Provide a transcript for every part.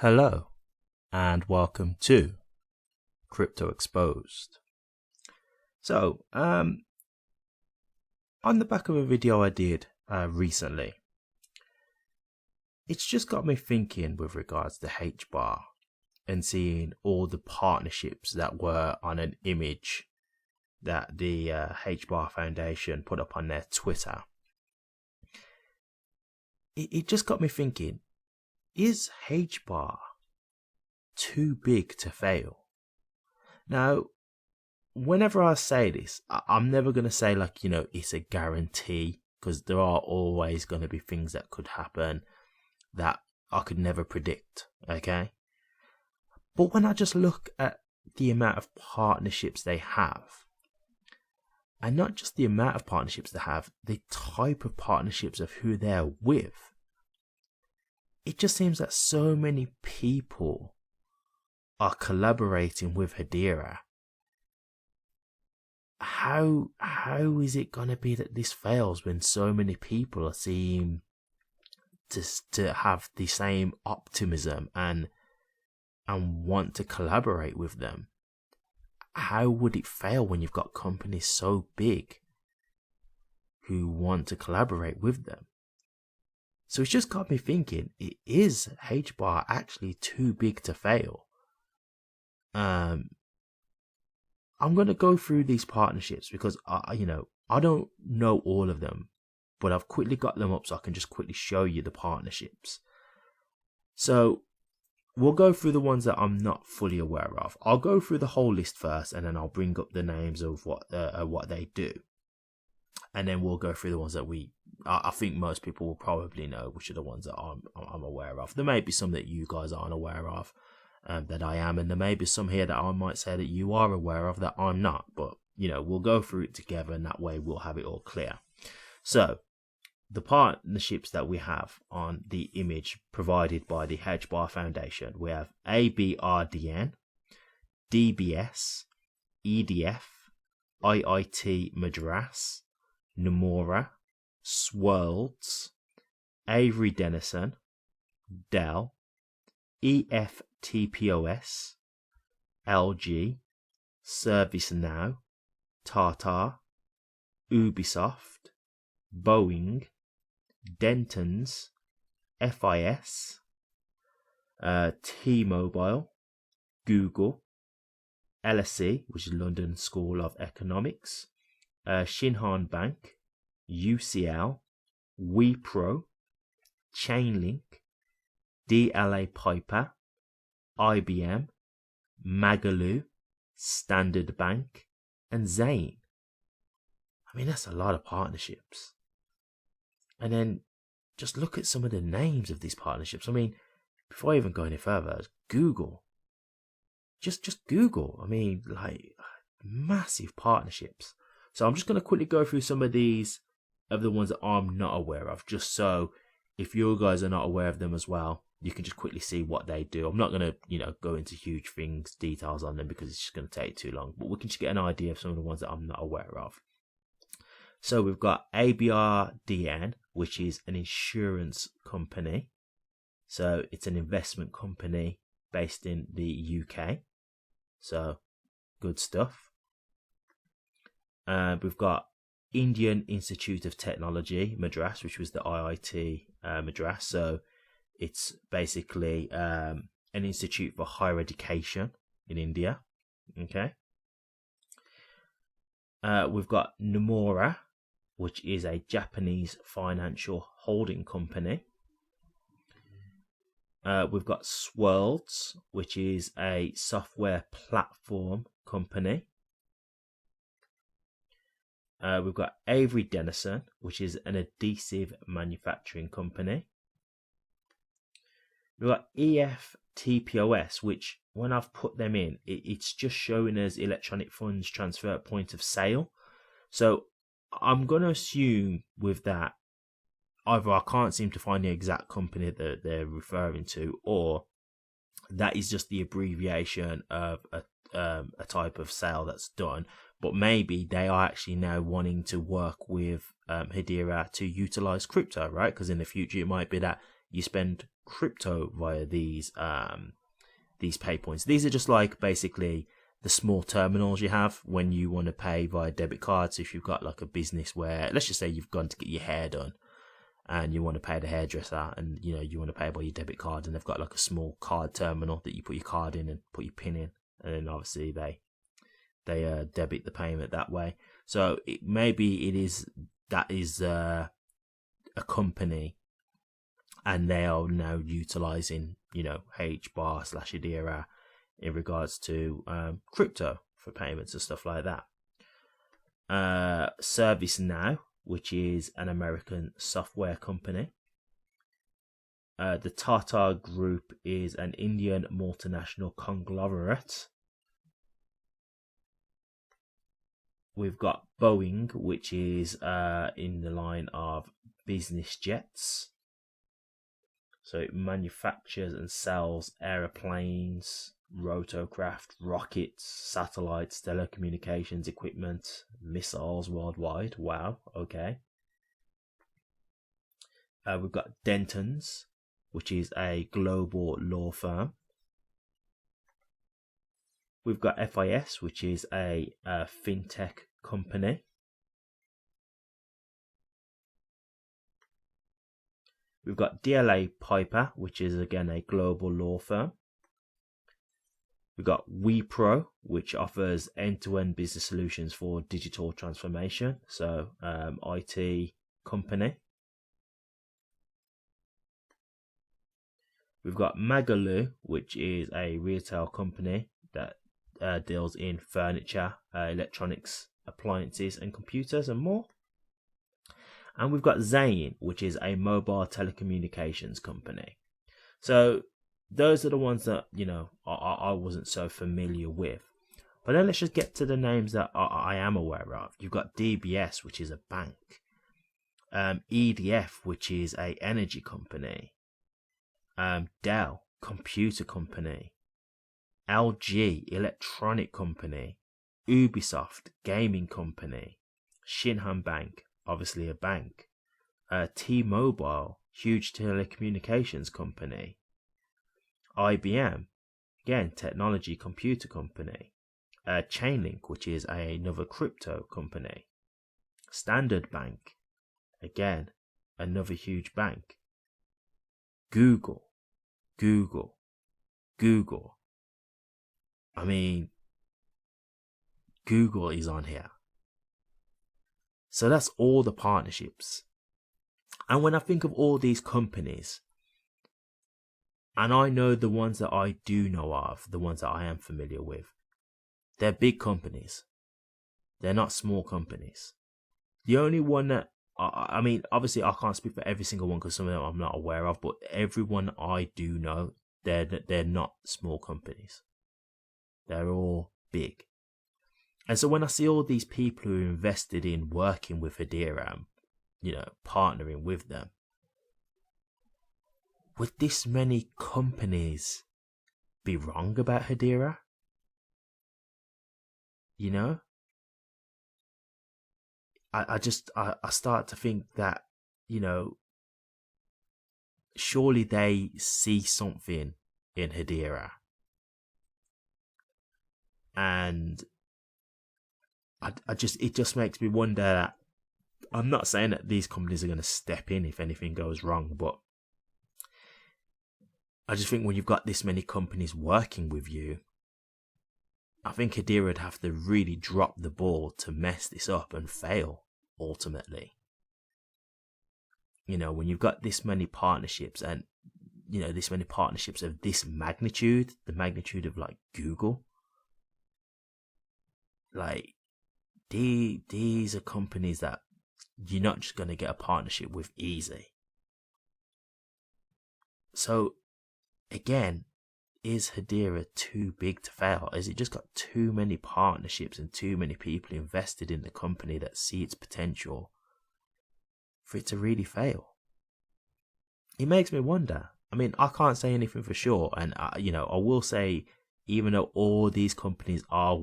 Hello and welcome to Crypto Exposed. So, on the back of a video I did recently, it's just got me thinking with regards to HBAR and seeing all the partnerships that were on an image that the HBAR Foundation put up on their Twitter. It just got me thinking, is HBAR too big to fail? Now, whenever I say this, I'm never going to say it's a guarantee, because there are always going to be things that could happen that I could never predict, okay? But when I just look at the amount of partnerships they have, and not just the amount of partnerships they have, the type of partnerships of who they're with, it just seems that so many people are collaborating with Hedera. How is it going to be that this fails when so many people seem to have the same optimism and want to collaborate with them? How would it fail when you've got companies so big who want to collaborate with them? So it's just got me thinking, is HBAR actually too big to fail? I'm going to go through these partnerships because I don't know all of them, but I've quickly got them up so I can just quickly show you the partnerships. So we'll go through the ones that I'm not fully aware of. I'll go through the whole list first, and then I'll bring up the names of what they do. And then we'll go through the ones that I think most people will probably know, which are the ones that I'm aware of. There may be some that you guys aren't aware of that I am, and there may be some here that I might say that you are aware of that I'm not. But, we'll go through it together, and that way we'll have it all clear. So, the partnerships that we have on the image provided by the HBAR Foundation, we have HBAR, DBS, EDF, IIT Madras, Nomura, Swirlds, Avery Dennison, Dell, EFTPOS, LG, ServiceNow, Tata, Ubisoft, Boeing, Dentons, FIS, T-Mobile, Google, LSE, which is London School of Economics, Shinhan Bank, UCL, Wipro, Chainlink, DLA Piper, IBM, Magalu, Standard Bank, and Zain. I mean, that's a lot of partnerships. And then just look at some of the names of these partnerships. I mean, before I even go any further, Google. Just Google. I mean, massive partnerships. So I'm just going to quickly go through some of these, of the ones that I'm not aware of, just so if you guys are not aware of them as well, you can just quickly see what they do. I'm not going to, go into huge details on them, because it's just going to take too long, but we can just get an idea of some of the ones that I'm not aware of. So we've got HBAR, which is an insurance company. So it's an investment company based in the UK. So good stuff. We've got Indian Institute of Technology, Madras, which was the IIT Madras. So it's basically an institute for higher education in India. Okay. We've got Nomura, which is a Japanese financial holding company. We've got Swirlds, which is a software platform company. We've got Avery Dennison, which is an adhesive manufacturing company. We've got EFTPOS, which when I've put them in, it's just showing as electronic funds transfer at point of sale. So I'm going to assume with that, either I can't seem to find the exact company that they're referring to, or that is just the abbreviation of a type of sale that's done. But maybe they are actually now wanting to work with Hedera to utilize crypto, right? Because in the future, it might be that you spend crypto via these pay points. These are just like basically the small terminals you have when you want to pay via debit cards. If you've got like a business where, let's just say you've gone to get your hair done and you want to pay the hairdresser, and you want to pay by your debit card, and they've got like a small card terminal that you put your card in and put your pin in, and then obviously they debit the payment that way. So maybe that is a company, and they are now utilizing HBAR/Hedera in regards to crypto for payments and stuff like that. ServiceNow, which is an American software company. The Tata Group is an Indian multinational conglomerate. We've got Boeing, which is in the line of business jets. So it manufactures and sells aeroplanes, rotorcraft, rockets, satellites, telecommunications equipment, missiles worldwide. Wow, okay. We've got Dentons, which is a global law firm. We've got FIS, which is a fintech company. We've got DLA Piper, which is again a global law firm. We've got Wipro, which offers end-to-end business solutions for digital transformation, so IT company. We've got Magalu, which is a retail company that deals in furniture, electronics, appliances, and computers and more. And we've got Zain, which is a mobile telecommunications company. So those are the ones that, I wasn't so familiar with. But then let's just get to the names that I am aware of. You've got DBS, which is a bank. EDF, which is a energy company. Dell, computer company. LG, electronic company. Ubisoft, gaming company. Shinhan Bank, obviously a bank. T-Mobile, huge telecommunications company. IBM, again, technology computer company. Chainlink, which is another crypto company. Standard Bank, again, another huge bank. Google. I mean, Google is on here. So that's all the partnerships. And when I think of all these companies, and I know the ones that I do know of, the ones that I am familiar with, they're big companies. They're not small companies. The only one that, I mean, obviously I can't speak for every single one because some of them I'm not aware of, but everyone I do know, they're not small companies. They're all big. And so when I see all these people who are invested in working with Hedera, partnering with them, would this many companies be wrong about Hedera? I start to think that, surely they see something in Hedera. And it just makes me wonder that, I'm not saying that these companies are going to step in if anything goes wrong, but I just think when you've got this many companies working with you, I think Hedera would have to really drop the ball to mess this up and fail, ultimately. When you've got this many partnerships and, this many partnerships of this magnitude, the magnitude of like Google, like these are companies that you're not just going to get a partnership with easy. So again, is Hedera too big to fail? Has it just got too many partnerships and too many people invested in the company that see its potential for it to really fail? It makes me wonder. I mean, I can't say anything for sure, and I will say, even though all these companies are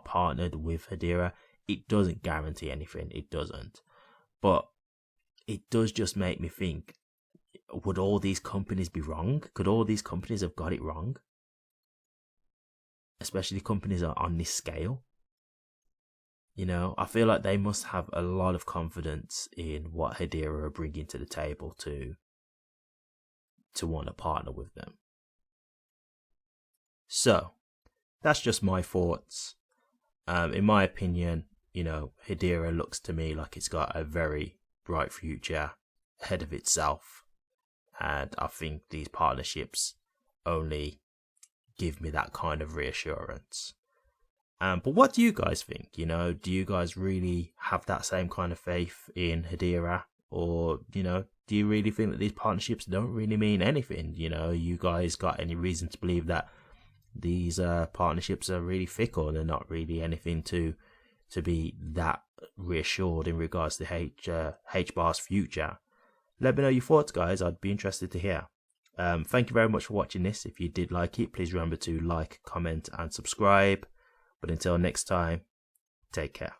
partnered with Hedera, it doesn't guarantee anything. It doesn't. But it does just make me think, would all these companies be wrong? Could all these companies have got it wrong? Especially companies are on this scale. You know, I feel like they must have a lot of confidence in what Hedera are bringing to the table to want to partner with them. So, that's just my thoughts. In my opinion, you know, Hedera looks to me like it's got a very bright future ahead of itself. And I think these partnerships only give me that kind of reassurance. But what do you guys think? You know, do you guys really have that same kind of faith in Hedera? Or, you know, do you really think that these partnerships don't really mean anything? You know, you guys got any reason to believe that these partnerships are really fickle and they're not really anything to be that reassured in regards to HBAR's future? Let me know your thoughts, guys. I'd be interested to hear. Thank you very much for watching this. If you did like it, please remember to like, comment, and subscribe. But until next time, take care.